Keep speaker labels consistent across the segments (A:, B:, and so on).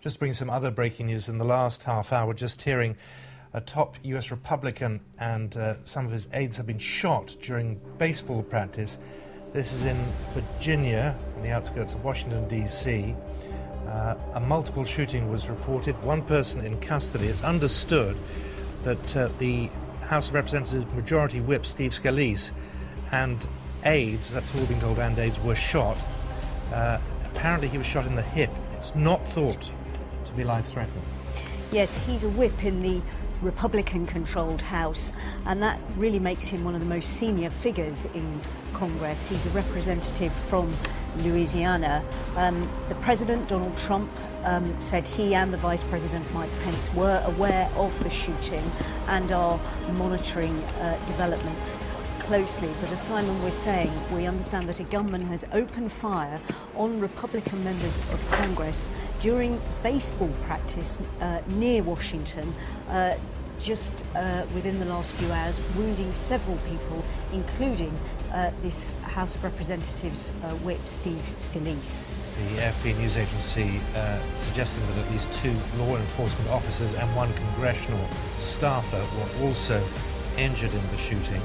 A: Just to bring some other breaking news in the last half hour, just hearing a top US Republican and some of his aides have been shot during baseball practice. This is in Virginia, on the outskirts of Washington, D.C. A multiple shooting was reported, one person in custody. It's understood that the House of Representatives Majority Whip, Steve Scalise, and aides, that's all being told, and aides, were shot. Apparently he was shot in the hip. It's not thought to be life-threatening.
B: Yes, he's a whip in the Republican-controlled House, and that really makes him one of the most senior figures in Congress. He's a representative from Louisiana. The President, Donald Trump, said he and the Vice President, Mike Pence, were aware of the shooting and are monitoring developments closely. But as Simon was saying, we understand that a gunman has opened fire on Republican members of Congress during baseball practice near Washington, just within the last few hours, wounding several people, including this House of Representatives whip, Steve Scalise.
A: The AFP news agency suggesting that at least 2 law enforcement officers and 1 congressional staffer were also injured in the shooting.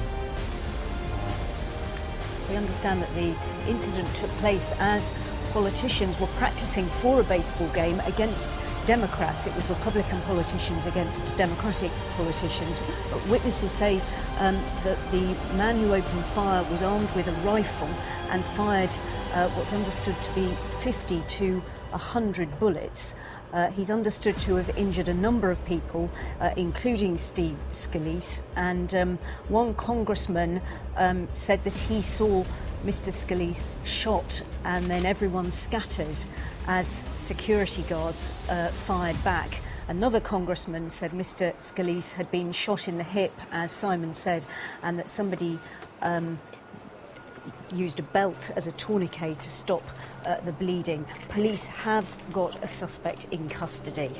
B: We understand that the incident took place as politicians were practicing for a baseball game against Democrats. It was Republican politicians against Democratic politicians. But witnesses say that the man who opened fire was armed with a rifle and fired what's understood to be 50 to 100 bullets. He's understood to have injured a number of people, including Steve Scalise, and one congressman said that he saw Mr. Scalise shot and then everyone scattered as security guards fired back. Another congressman said Mr. Scalise had been shot in the hip, as Simon said, and that somebody used a belt as a tourniquet to stop the bleeding. Police have got a suspect in custody.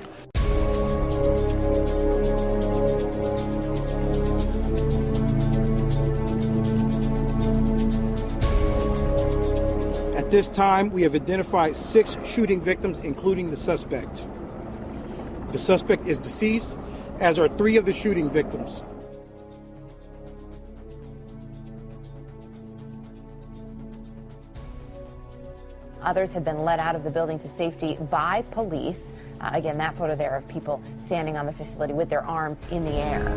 C: At this time, we have identified 6 shooting victims, including the suspect. The suspect is deceased, as are 3 of the shooting victims.
D: Others had been led out of the building to safety by police. Again, that photo there of people standing on the facility with their arms in the air.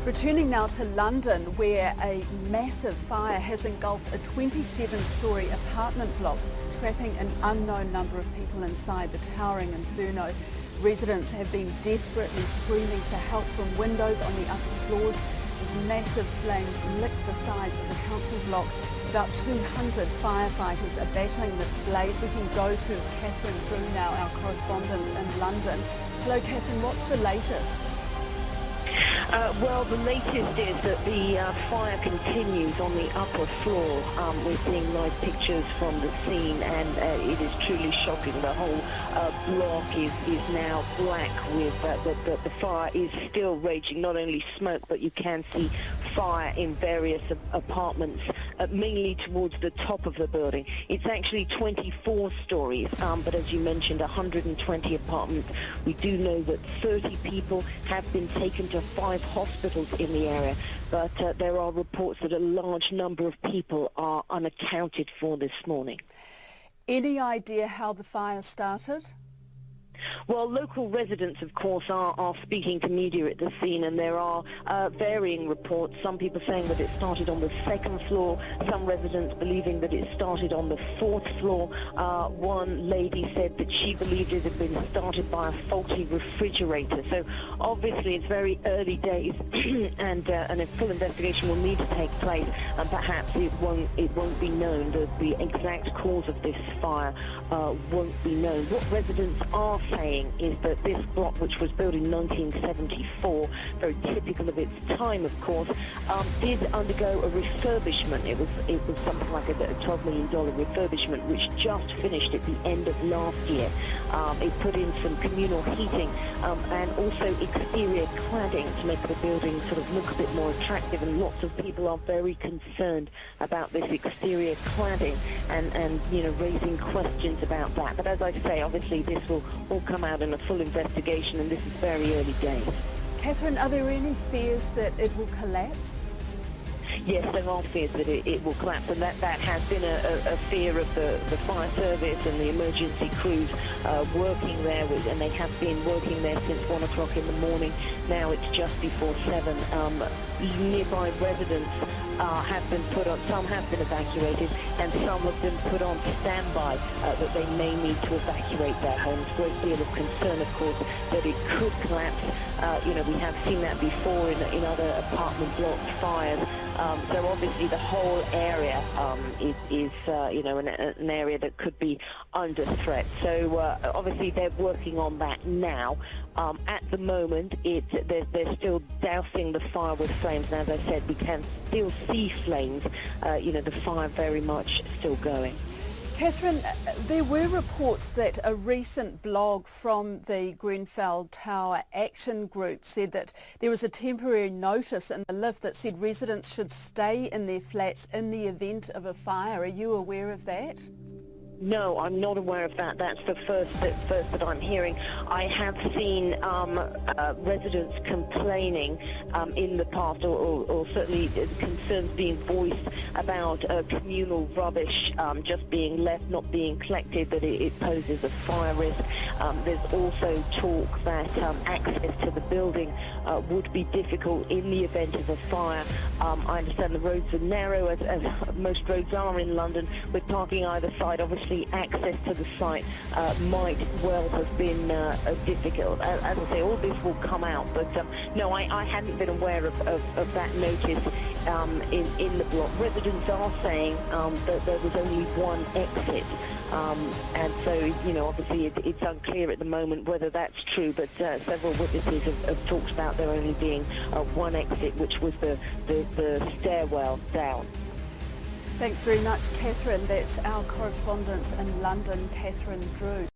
E: Returning now to London, where a massive fire has engulfed a 27-storey apartment block, trapping an unknown number of people inside the towering inferno. Residents have been desperately screaming for help from windows on the upper floors as massive flames lick the sides of the council block. About 200 firefighters are battling the blaze. We can go to Catherine Frew now, our correspondent in London. Hello, Catherine, what's the latest?
F: Well, the latest is that the fire continues on the upper floor. We're seeing live pictures from the scene, and it is truly shocking. The whole block is now black with the fire is still raging. Not only smoke, but you can see fire in various apartments, mainly towards the top of the building. It's actually 24 stories, but as you mentioned, 120 apartments. We do know that 30 people have been taken to 5 hospitals in the area, but there are reports that a large number of people are unaccounted for this morning.
E: Any idea how the fire started?
F: Well, local residents, of course, are speaking to media at the scene, and there are varying reports. Some people saying that it started on the 2nd floor, some residents believing that it started on the 4th floor. One lady said that she believed it had been started by a faulty refrigerator. So obviously it's very early days, and a full investigation will need to take place, and perhaps it won't be known. The exact cause of this fire won't be known. What residents are saying is that this block, which was built in 1974, very typical of its time, of course, did undergo a refurbishment. It was something like a $12 million refurbishment, which just finished at the end of last year. It put in some communal heating and also exterior cladding to make the building sort of look a bit more attractive, and lots of people are very concerned about this exterior cladding and raising questions about that. But as I say, obviously this will all come out in a full investigation, and this is very early days.
E: Catherine, are there any fears that it will collapse?
F: Yes, there are fears that it will collapse, and that has been a fear of the fire service and the emergency crews working there, and they have been working there since 1 o'clock in the morning. Now it's just before 7. Nearby residents have been put on, some have been evacuated, and some have been put on standby that they may need to evacuate their homes. Great deal of concern, of course, that it could collapse. We have seen that before in other apartment block fires. So obviously the whole area is an area that could be under threat. So obviously they're working on that now. At the moment, they're still dousing the fire with flames. And as I said, we can still see flames. The fire very much still going.
E: Catherine, there were reports that a recent blog from the Grenfell Tower Action Group said that there was a temporary notice in the lift that said residents should stay in their flats in the event of a fire. Are you aware of that?
F: No, I'm not aware of that. That's the first that I'm hearing. I have seen residents complaining in the past, or certainly concerns being voiced about communal rubbish just being left, not being collected, that it poses a fire risk. There's also talk that access to the building would be difficult in the event of a fire. I understand the roads are narrow, as most roads are in London, with parking either side. Obviously, access to the site might well have been difficult. As I say, all this will come out, but no, I hadn't been aware of that notice in the block. Residents are saying that there was only one exit, and so, obviously it's unclear at the moment whether that's true, but several witnesses have talked about there only being one exit, which was the stairwell down.
E: Thanks very much, Catherine. That's our correspondent in London, Catherine Drew.